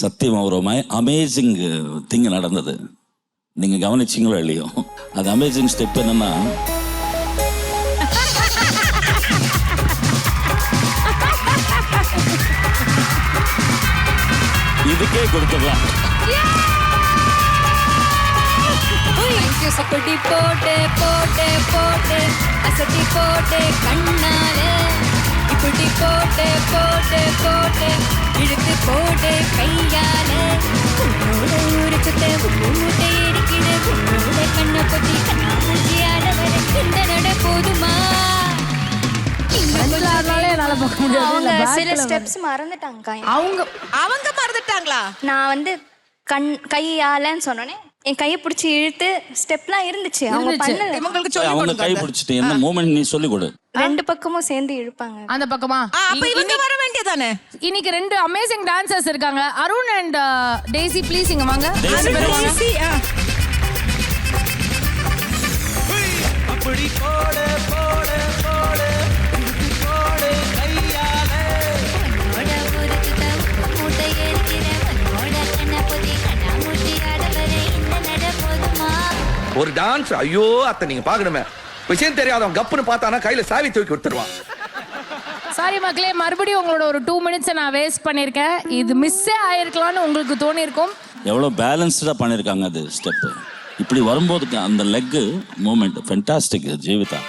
சத்தியமா ஒரு amazing thing நடந்தது. நீங்க கவனிச்சிங்களோ இல்லையோ, அது அமேசிங் ஸ்டெப் என்னன்னா, இதுக்கே கொடுத்துடலாம். அப்படி போட்டு போட்டு போட்டு அசத்தி போட்டு கண்ணாலே, இப்படி போட்டு போட்டு போட்டு இழுத்து போட்டு கையாலே, உன்னோட ஊரு சுத்த மூட்டை இடிக்கிது, உன்னோட கண்ணை பொத்தி கண்ணாமூச்சி ஆடவரை இந்த நட போதுமா? அவங்க சில ஸ்டெப்ஸ் மறந்துட்டாங்க. அவங்க மறந்துட்டாங்களா? நான் வந்து கையாலன்னு சொன்னோன்னே என் கையை பிடிச்சி இழுத்து ஸ்டெப்லாம் இருந்துச்சு. அவங்க பண்ணல. இவங்களுக்கு சொல்லி அவங்க கொடுங்க. கை பிடிச்சிட்டு என்ன மூமெண்ட் நீ சொல்லி கொடு. ரெண்டு பக்கமும் சேர்ந்து இழுப்பாங்க. அந்த பக்கமா? அப்ப இவங்க வர வேண்டியதானே? இன்னைக்கு ரெண்டு அமேசிங் டான்சர்ஸ் இருக்காங்க, அருண் அண்ட் டேசி. ப்ளீஸ் இங்க வாங்க. டேசி, அப்படி போடு போடு போடு போடு கையாலே. உன்னோட ஊரு சுத்த மூட்டை இடிக்கிது, உன்னோட கண்ணை பொத்தி கண்ணாமூச்சி ஆடவரை இந்த நட போதுமா? ஒரு டான்ஸ், ஐயோ அத்தை நீங்க பாக்கணுமே, விஷயம் தெரியாதவன் கப்புன்னு பார்த்தானா கையில சாவி தூக்கி விட்டுருவான். சாரி மக்களே, மறுபடியும் உங்களோட ஒரு 2 minutes நான் வேஸ்ட் பண்ணியிருக்கேன். இது மிஸ்ஸே ஆயிருக்கலாம்னு உங்களுக்கு தோணியிருக்கும். எவ்வளோ பேலன்ஸ்டாக பண்ணியிருக்காங்க அது ஸ்டெப்பு. இப்படி வரும்போது அந்த லெக்கு மூமெண்ட் ஃபென்டாஸ்டிக் ஜீவிதா.